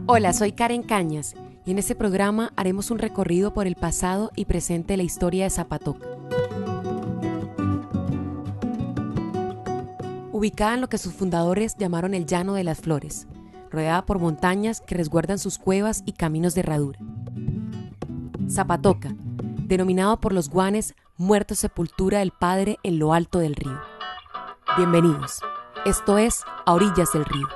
Hola, soy Karen Cañas y en este programa haremos un recorrido por el pasado y presente de la historia de Zapatoca. Ubicada en lo que sus fundadores llamaron el Llano de las Flores, rodeada por montañas que resguardan sus cuevas y caminos de herradura. Zapatoca, denominado por los guanes muerto sepultura del padre en lo alto del río. Bienvenidos, esto es A Orillas del Río.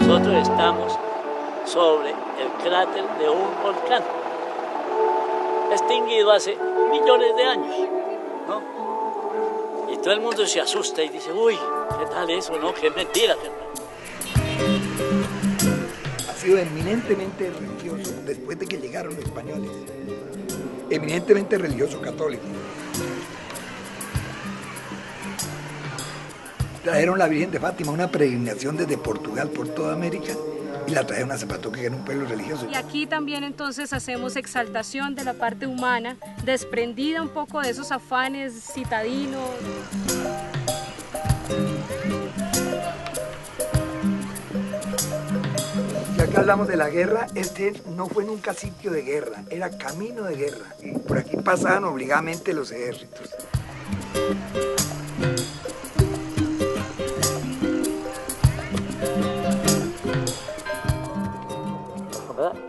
Nosotros estamos sobre el cráter de un volcán, extinguido hace millones de años, ¿no? Y todo el mundo se asusta y dice, uy, ¿qué tal eso? No, qué mentira. Ha sido eminentemente religioso después de que llegaron los españoles, eminentemente religioso católico. Trajeron la Virgen de Fátima, una peregrinación desde Portugal por toda América, y la trajeron a Zapatoca, que era un pueblo religioso. Y aquí también entonces hacemos exaltación de la parte humana, desprendida un poco de esos afanes citadinos. Ya que hablamos de la guerra, este no fue nunca sitio de guerra, era camino de guerra. Y por aquí pasaban obligadamente los ejércitos.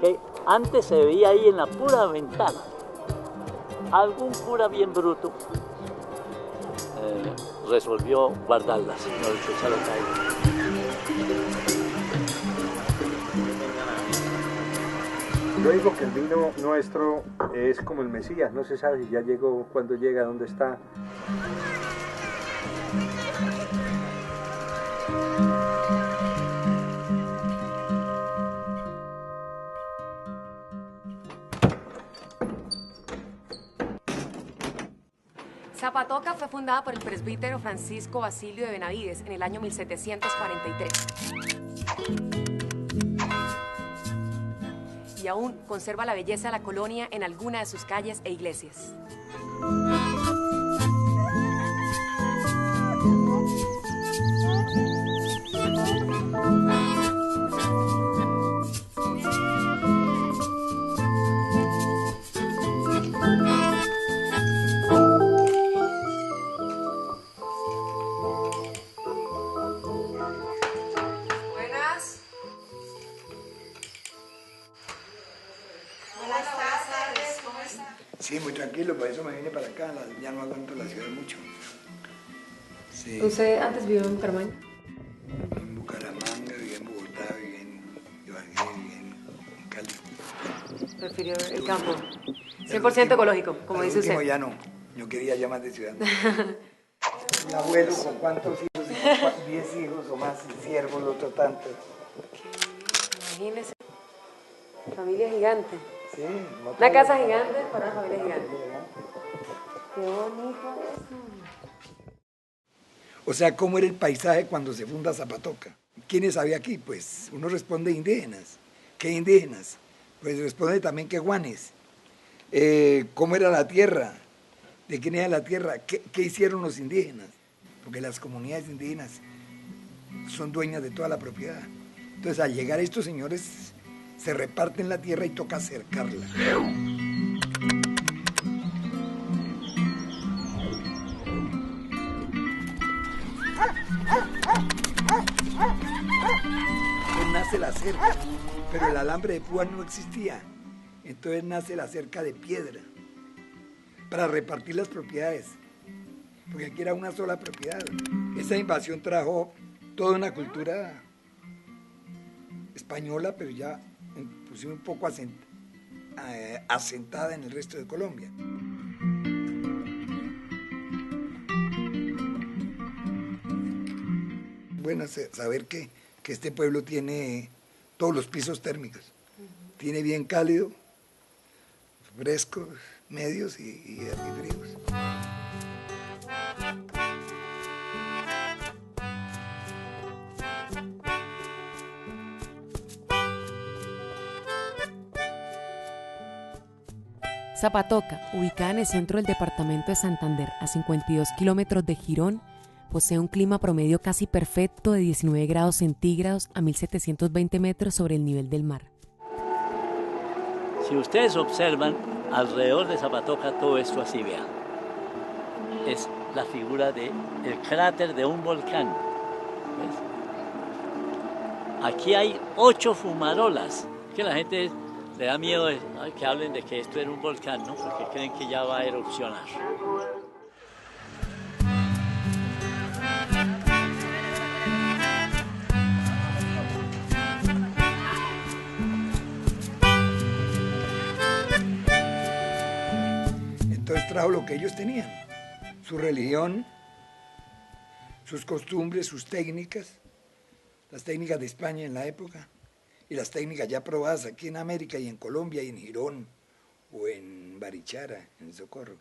Que antes se veía ahí en la pura ventana algún cura bien bruto resolvió guardarlas, no echarlo caer. Yo digo que el vino nuestro es como el Mesías, no se sabe si ya llegó, cuándo llega, dónde está. Zapatoca fue fundada por el presbítero Francisco Basilio de Benavides en el año 1743. Y aún conserva la belleza de la colonia en alguna de sus calles e iglesias. Sí, muy tranquilo, por eso me vine para acá, ya no aguanto la ciudad mucho. Sí. ¿Usted antes vivió en Bucaramanga? En Bucaramanga, viví en Bogotá, viví en Ibagué, viví en Cali. Prefirió el campo. 100% ecológico, como dice usted. Ya no, yo quería ya más de ciudad. Mi abuelo con cuántos hijos, 10 hijos o más, siervos, otro tanto. Imagínese, familia gigante. Sí, una casa gigante para una familia gigante. Qué bonito eso. O sea, ¿cómo era el paisaje cuando se funda Zapatoca? ¿Quiénes había aquí? Pues uno responde indígenas. ¿Qué indígenas? Pues responde también que guanes. ¿Cómo era la tierra? ¿De quién era la tierra? ¿Qué hicieron los indígenas? Porque las comunidades indígenas son dueñas de toda la propiedad. Entonces, al llegar estos señores, se reparten la tierra y toca cercarla. Entonces nace la cerca, pero el alambre de púas no existía. Entonces nace la cerca de piedra para repartir las propiedades, porque aquí era una sola propiedad. Esa invasión trajo toda una cultura española, pero ya inclusive un poco asentada en el resto de Colombia. Bueno saber que este pueblo tiene todos los pisos térmicos. Tiene bien cálido, frescos, medios y fríos. Zapatoca, ubicada en el centro del departamento de Santander, a 52 kilómetros de Girón, posee un clima promedio casi perfecto de 19 grados centígrados a 1720 metros sobre el nivel del mar. Si ustedes observan alrededor de Zapatoca todo esto así, vean, es la figura del cráter de un volcán. ¿Ves? Aquí hay 8 fumarolas, que la gente le da miedo que hablen de que esto era un volcán, ¿no? Porque creen que ya va a erupcionar. Entonces trajo lo que ellos tenían, su religión, sus costumbres, sus técnicas, las técnicas de España en la época, y las técnicas ya probadas aquí en América y en Colombia y en Girón o en Barichara, en Socorro.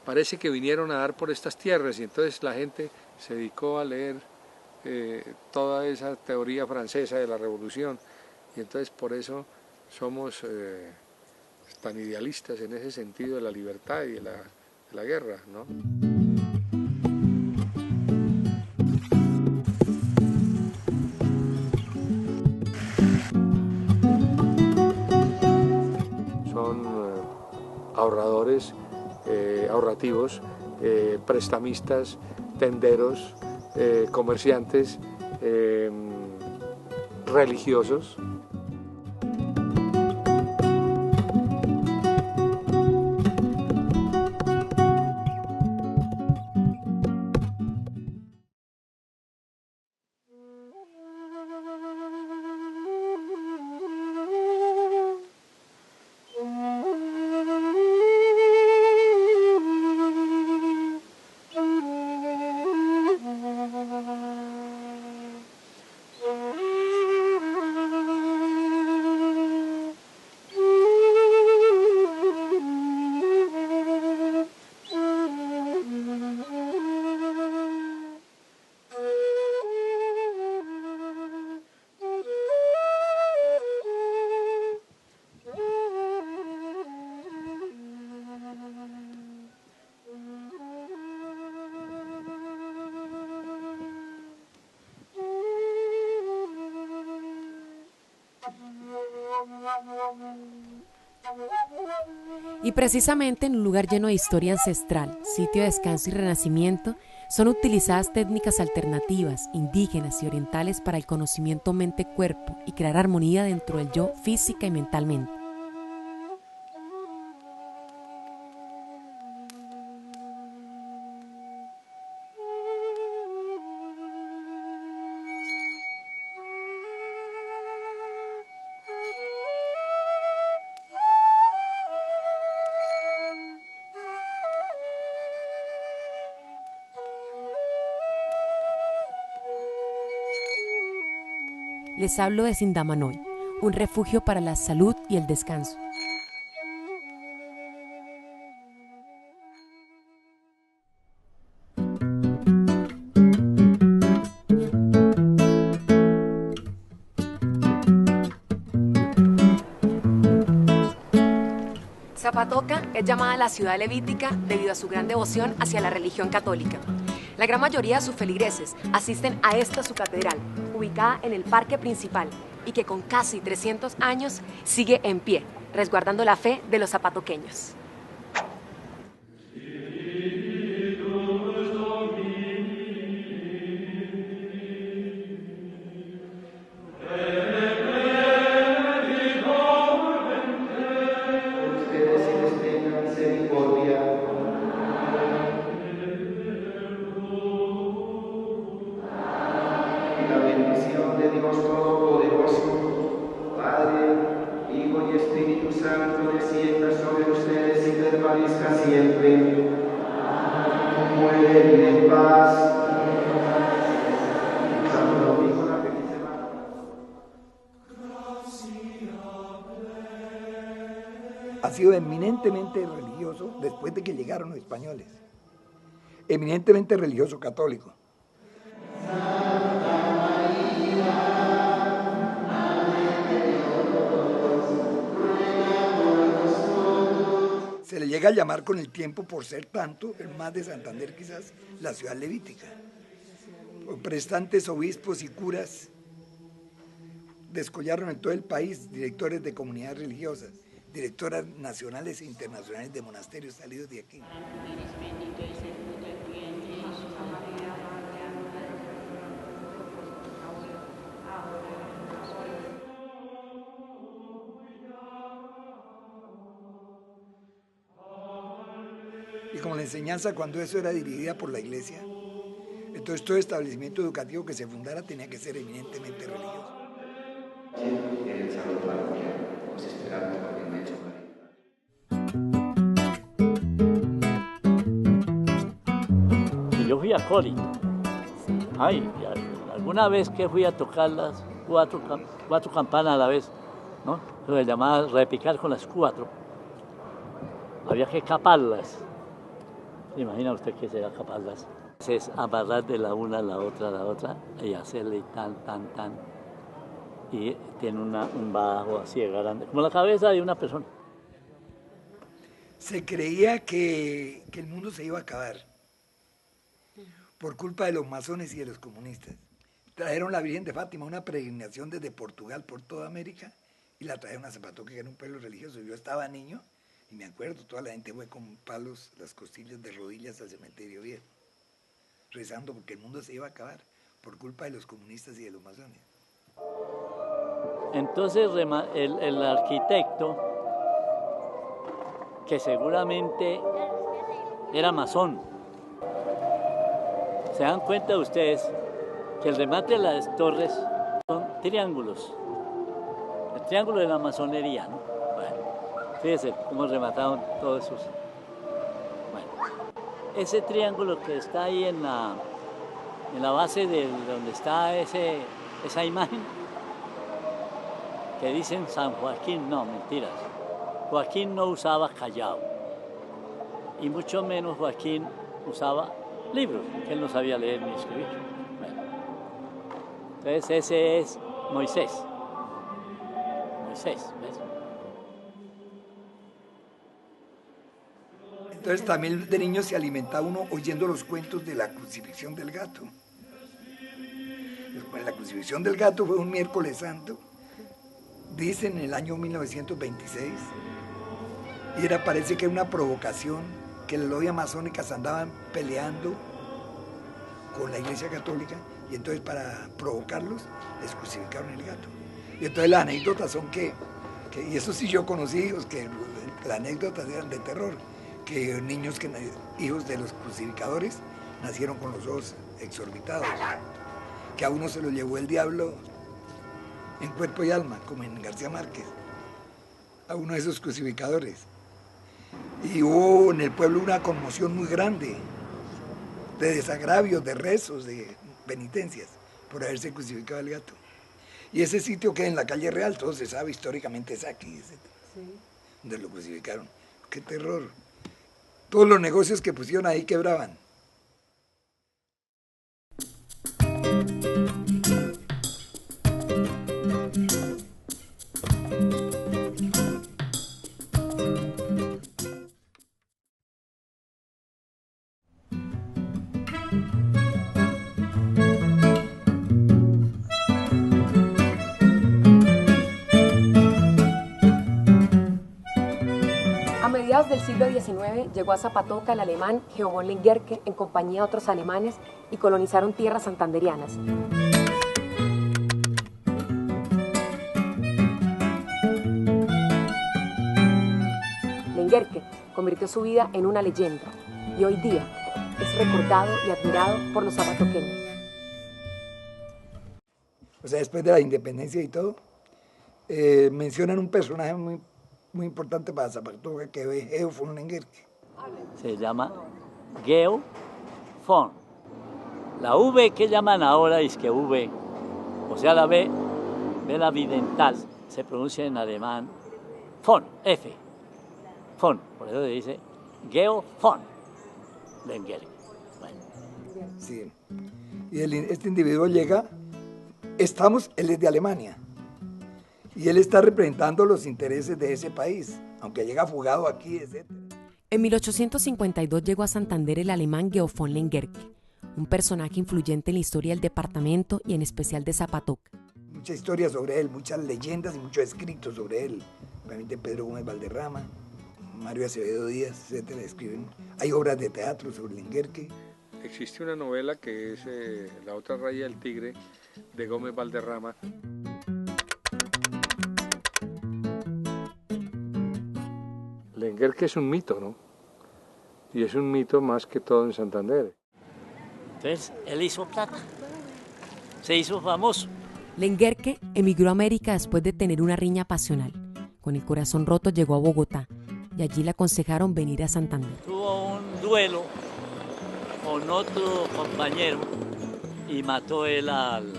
Parece que vinieron a dar por estas tierras y entonces la gente se dedicó a leer toda esa teoría francesa de la revolución y entonces por eso somos tan idealistas en ese sentido de la libertad y de la guerra, ¿no? Ahorradores, ahorrativos, prestamistas, tenderos, comerciantes, religiosos. Y precisamente en un lugar lleno de historia ancestral, sitio de descanso y renacimiento, son utilizadas técnicas alternativas, indígenas y orientales para el conocimiento mente-cuerpo y crear armonía dentro del yo física y mentalmente. Les hablo de Sindamanoy, un refugio para la salud y el descanso. Zapatoca es llamada la ciudad levítica debido a su gran devoción hacia la religión católica. La gran mayoría de sus feligreses asisten a esta su catedral, ubicada en el parque principal y que con casi 300 años sigue en pie, resguardando la fe de los zapatoqueños. Santo, permanezca siempre. Muere en paz. Santo Domingo, una feliz semana. Ha sido eminentemente religioso después de que llegaron los españoles. Eminentemente religioso católico. Se le llega a llamar con el tiempo, por ser tanto, el más de Santander quizás, la ciudad levítica. Prestantes, obispos y curas descollaron en todo el país directores de comunidades religiosas, directoras nacionales e internacionales de monasterios salidos de aquí. Y como la enseñanza, cuando eso era dirigida por la iglesia, entonces todo establecimiento educativo que se fundara tenía que ser eminentemente religioso. En el salón parroquial, os esperamos con inmenso cariño. Yo fui a Coli. Ay, alguna vez que fui a tocar las cuatro campanas a la vez, ¿no? Se llamaba repicar con las 4. Había que caparlas. ¿Se imagina usted que será caparlas? Es amarrar de la una a la otra y hacerle tan. Y tiene un bajo así de grande, como la cabeza de una persona. Se creía que el mundo se iba a acabar por culpa de los masones y de los comunistas. Trajeron la Virgen de Fátima, una peregrinación desde Portugal por toda América, y la trajeron a Zapatoca, que era un pueblo religioso. Yo estaba niño y me acuerdo, toda la gente fue con palos, las costillas de rodillas al cementerio viejo, rezando porque el mundo se iba a acabar por culpa de los comunistas y de los masones. Entonces el arquitecto, que seguramente era masón, se dan cuenta ustedes que el remate de las torres son triángulos, el triángulo de la masonería, ¿no? Bueno, fíjense cómo remataron todos esos. Bueno, ese triángulo que está ahí en la base de donde está esa imagen, que dicen San Joaquín, no, mentiras. Joaquín no usaba callao, y mucho menos Joaquín usaba libros, que él no sabía leer ni escribir. Bueno. Entonces ese es Moisés. ¿Ves? Entonces también de niño se alimentaba uno oyendo los cuentos de la crucifixión del gato. La crucifixión del gato fue un miércoles santo, dicen en el año 1926, y parece que era una provocación, que las logias masónicas andaban peleando con la Iglesia Católica, y entonces para provocarlos les crucificaron el gato. Y entonces las anécdotas son que y eso sí yo conocí hijos, que las anécdotas eran de terror, que niños hijos de los crucificadores nacieron con los ojos exorbitados, que a uno se lo llevó el diablo en cuerpo y alma, como en García Márquez, a uno de esos crucificadores. Y hubo en el pueblo una conmoción muy grande, de desagravios, de rezos, de penitencias, por haberse crucificado el gato. Y ese sitio queda en la calle Real, todo se sabe históricamente, es aquí, donde lo crucificaron. ¡Qué terror! Todos los negocios que pusieron ahí quebraban. A mediados del siglo XIX llegó a Zapatoca el alemán Georg von Lengerke en compañía de otros alemanes y colonizaron tierras santanderianas. Lengerke convirtió su vida en una leyenda y hoy día es recordado y admirado por los zapatoqueños. O sea, después de la independencia y todo, mencionan un personaje muy muy importante para Zapatoca, que es Geo von Lenguerque. Se llama Geo von. La V que llaman ahora es que V, o sea la B, la bidental, se pronuncia en alemán von, F, von, por eso se dice Geo von Lenguerque. Bueno. Sí. Y este individuo llega, él es de Alemania, y él está representando los intereses de ese país, aunque llega fugado aquí, etc. En 1852 llegó a Santander el alemán Geo von Lenguerque, un personaje influyente en la historia del departamento y en especial de Zapatoca. Mucha historia sobre él, muchas leyendas y muchos escritos sobre él. Realmente Pedro Gómez Valderrama, Mario Acevedo Díaz, etcétera, escriben. Hay obras de teatro sobre Lenguerque. Existe una novela que es La otra raya del tigre, de Gómez Valderrama. Lenguerque es un mito, ¿no? Y es un mito más que todo en Santander. Entonces, él hizo plata, se hizo famoso. Lenguerque emigró a América después de tener una riña pasional. Con el corazón roto llegó a Bogotá y allí le aconsejaron venir a Santander. Tuvo un duelo con otro compañero y mató él al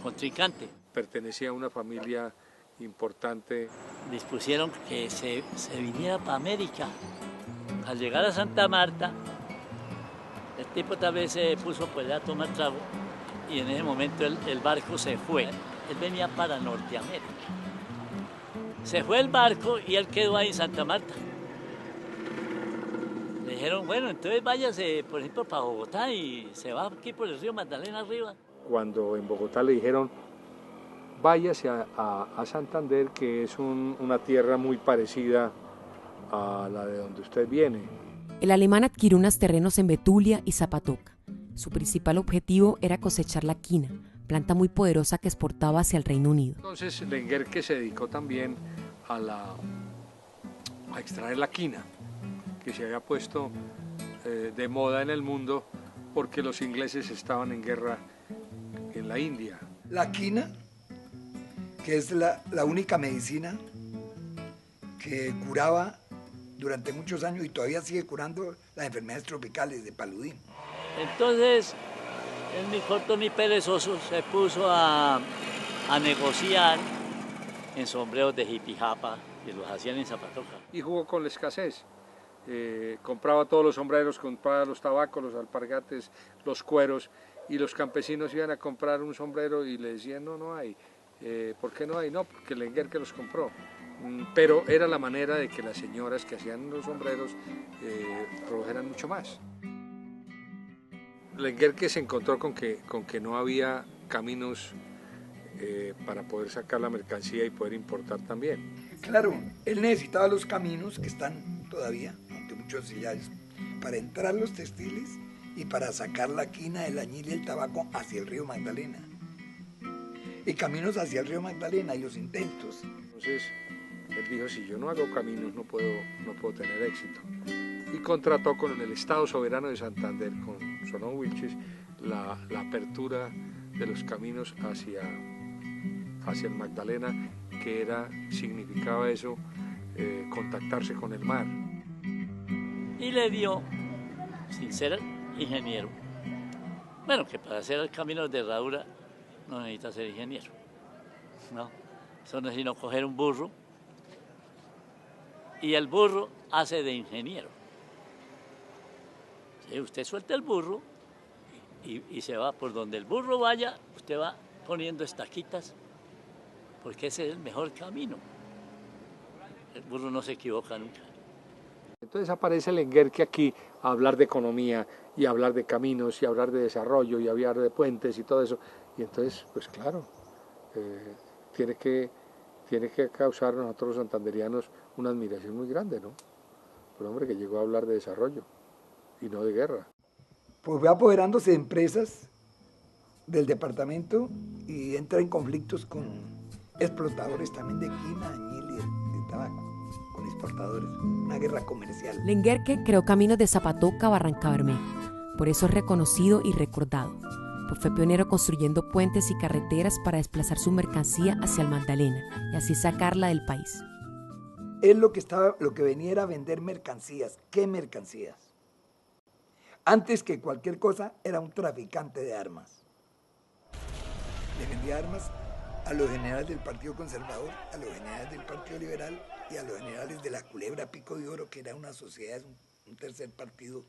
contrincante. Pertenecía a una familia importante. Dispusieron que se viniera para América. Al llegar a Santa Marta, el tipo tal vez se puso pues, a tomar trago y en ese momento el barco se fue. Él venía para Norteamérica. Se fue el barco y él quedó ahí en Santa Marta. Le dijeron, bueno, entonces váyase, por ejemplo, para Bogotá y se va aquí por el río Magdalena arriba. Cuando en Bogotá le dijeron, váyase a Santander, que es una tierra muy parecida a la de donde usted viene. El alemán adquirió unos terrenos en Betulia y Zapatoca. Su principal objetivo era cosechar la quina, planta muy poderosa que exportaba hacia el Reino Unido. Entonces Lenguerque se dedicó también a extraer la quina, que se había puesto de moda en el mundo porque los ingleses estaban en guerra en la India. La quina, que es la única medicina que curaba durante muchos años y todavía sigue curando las enfermedades tropicales de paludismo. Entonces, el ni corto ni perezoso se puso a negociar en sombreros de jipijapa que los hacían en Zapatoca. Y jugó con la escasez. Compraba todos los sombreros, compraba los tabacos, los alpargates, los cueros, y los campesinos iban a comprar un sombrero y le decían, no hay. ¿Por qué no hay? No, porque Lenguerque los compró. Pero era la manera de que las señoras que hacían los sombreros produjeran mucho más. Lenguerque se encontró con que no había caminos para poder sacar la mercancía y poder importar también. Claro, él necesitaba los caminos que están todavía, aunque muchos sillares, para entrar los textiles y para sacar la quina, el añil y el tabaco hacia el río Magdalena. Y caminos hacia el río Magdalena y los intentos. Entonces, él dijo, si yo no hago caminos no puedo tener éxito. Y contrató con el Estado Soberano de Santander, con Solón Wilches, la apertura de los caminos hacia el Magdalena, que significaba eso, contactarse con el mar. Y le dio, sin ser ingeniero, bueno, que para hacer el camino de herradura no necesita ser ingeniero, no, eso no es sino coger un burro y el burro hace de ingeniero. ¿Sí? Usted suelta el burro y se va por donde el burro vaya, usted va poniendo estaquitas porque ese es el mejor camino. El burro no se equivoca nunca. Entonces aparece Lenguerque aquí a hablar de economía y a hablar de caminos y a hablar de desarrollo y a hablar de puentes y todo eso. Y entonces, pues claro, tiene que causar a nosotros los santanderianos una admiración muy grande, ¿no? Por un hombre que llegó a hablar de desarrollo y no de guerra. Pues va apoderándose de empresas del departamento y entra en conflictos con explotadores también de quina, añil y de tabaco, con exportadores, una guerra comercial. Lenguerque creó caminos de Zapatoca a Barrancabermeja, por eso es reconocido y recordado, pues fue pionero construyendo puentes y carreteras para desplazar su mercancía hacia el Magdalena y así sacarla del país. Él lo que venía era a vender mercancías. ¿Qué mercancías? Antes que cualquier cosa, era un traficante de armas. Le vendía armas a los generales del Partido Conservador, a los generales del Partido Liberal y a los generales de la Culebra Pico de Oro, que era una sociedad, un tercer partido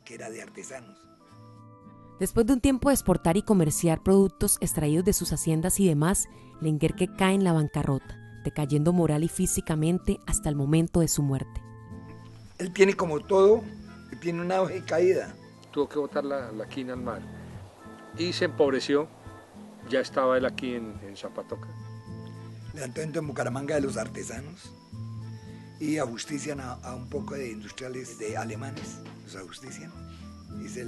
que era de artesanos. Después de un tiempo de exportar y comerciar productos extraídos de sus haciendas y demás, Lenguerque cae en la bancarrota, decayendo moral y físicamente hasta el momento de su muerte. Él tiene como todo, tiene una hoja y caída. Tuvo que botar la quina al mar y se empobreció. Ya estaba él aquí en Zapatoca. Levantamiento en Bucaramanga de los artesanos y ajustician a un poco de industriales de alemanes, los ajustician. Y se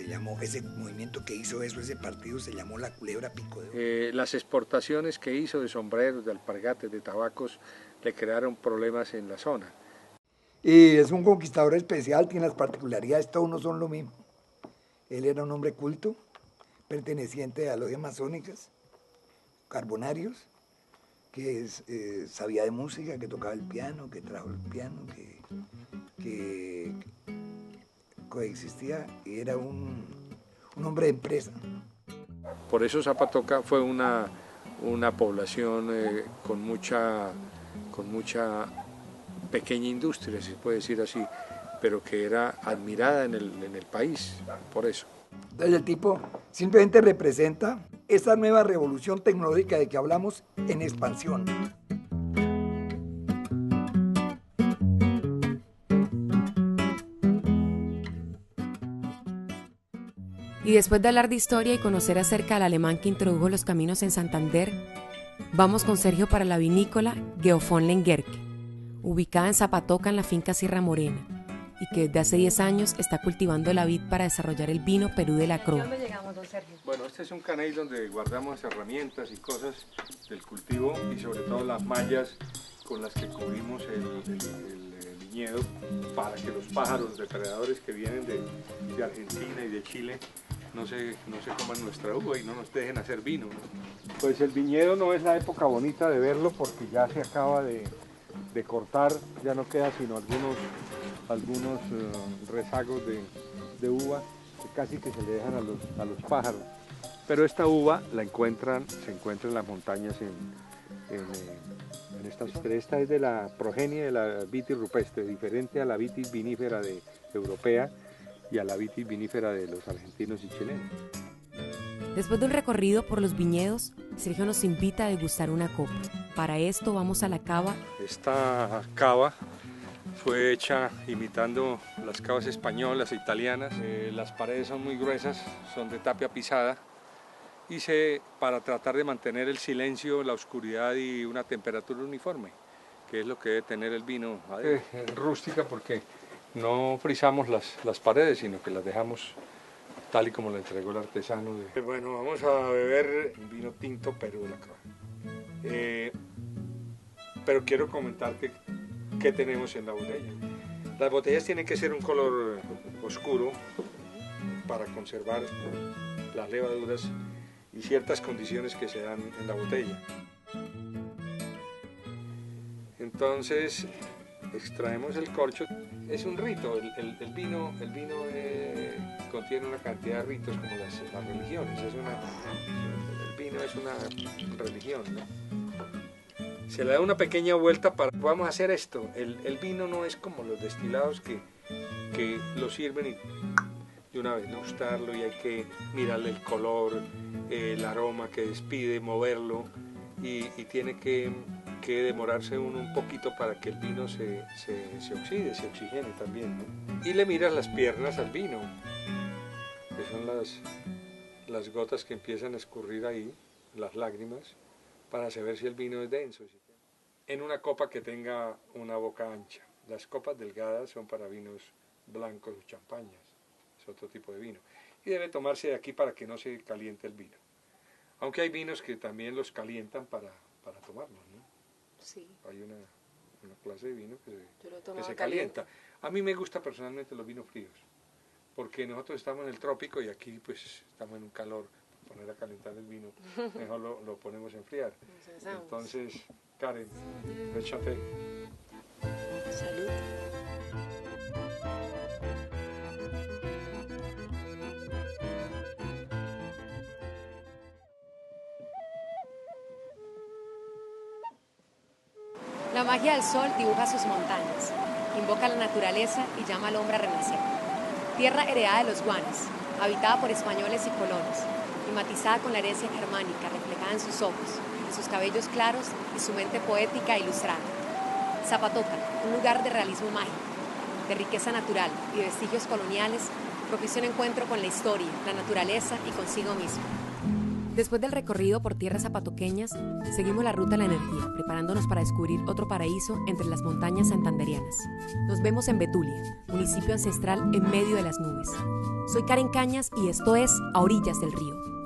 llamó, ese movimiento que hizo eso, ese partido se llamó la Culebra Pico de Oro. Las exportaciones que hizo de sombreros, de alpargates, de tabacos, le crearon problemas en la zona. Y es un conquistador especial, tiene las particularidades, todos no son lo mismo. Él era un hombre culto, perteneciente a logias masónicas, carbonarios, que sabía de música, que tocaba el piano, que trajo el piano, que coexistía y era un hombre de empresa. Por eso Zapatoca fue una población con mucha pequeña industria, si se puede decir así, pero que era admirada en el país, por eso. Entonces el tipo simplemente representa esa nueva revolución tecnológica de que hablamos en expansión. Y después de hablar de historia y conocer acerca del alemán que introdujo los caminos en Santander, vamos con Sergio para la vinícola Geofón Lenguerque, ubicada en Zapatoca en la finca Sierra Morena, y que desde hace 10 años está cultivando la vid para desarrollar el vino Perú de la Croa. ¿Dónde llegamos, don Sergio? Bueno, este es un canal donde guardamos herramientas y cosas del cultivo y sobre todo las mallas con las que cubrimos el viñedo para que los pájaros depredadores que vienen de Argentina y de Chile no se coman nuestra uva y no nos dejen hacer vino, ¿no? Pues el viñedo no es la época bonita de verlo porque ya se acaba de cortar, ya no queda sino algunos rezagos de uva que casi que se le dejan a los pájaros. Pero esta uva se encuentra en las montañas en estas tres. Esta es de la progenie de la vitis rupestre, diferente a la vitis vinífera europea y a la vitis vinífera de los argentinos y chilenos. Después de un recorrido por los viñedos, Sergio nos invita a degustar una copa. Para esto vamos a la cava. Esta cava fue hecha imitando las cavas españolas e italianas. Las paredes son muy gruesas, son de tapia pisada. Hice para tratar de mantener el silencio, la oscuridad y una temperatura uniforme, que es lo que debe tener el vino. Rústica porque no frisamos las paredes, sino que las dejamos tal y como lo entregó el artesano. Bueno, vamos a beber un vino tinto Perú de la Croa. Pero quiero comentarte qué tenemos en la botella. Las botellas tienen que ser un color oscuro para conservar las levaduras y ciertas condiciones que se dan en la botella. Entonces extraemos el corcho. Es un rito, el vino contiene una cantidad de ritos como las religiones. El vino es una religión, ¿no? Se le da una pequeña vuelta para vamos a hacer esto. El vino no es como los destilados que lo sirven y de una vez gustarlo y hay que mirarle el color, el aroma que despide, moverlo y tiene que demorarse uno un poquito para que el vino se oxide, se oxigene también, ¿no? Y le miras las piernas al vino, que son las gotas que empiezan a escurrir ahí, las lágrimas, para saber si el vino es denso. En una copa que tenga una boca ancha. Las copas delgadas son para vinos blancos o champañas, es otro tipo de vino. Y debe tomarse de aquí para que no se caliente el vino. Aunque hay vinos que también los calientan para tomarlos, ¿no? Sí. Hay una clase de vino que se caliente. calienta. A mí me gusta personalmente los vinos fríos, porque nosotros estamos en el trópico y aquí pues estamos en un calor. Poner a calentar el vino, mejor lo ponemos a enfriar. Entonces, Karen, échate. Salud. La magia del sol dibuja sus montañas, invoca la naturaleza y llama al hombre a renacer. Tierra heredada de los guanes, habitada por españoles y colonos, y matizada con la herencia germánica reflejada en sus ojos, en sus cabellos claros y su mente poética e ilustrada. Zapatoca, un lugar de realismo mágico, de riqueza natural y de vestigios coloniales, propicia un encuentro con la historia, la naturaleza y consigo mismo. Después del recorrido por tierras zapatoqueñas, seguimos la ruta de la energía, preparándonos para descubrir otro paraíso entre las montañas santanderianas. Nos vemos en Betulia, municipio ancestral en medio de las nubes. Soy Karen Cañas y esto es A Orillas del Río.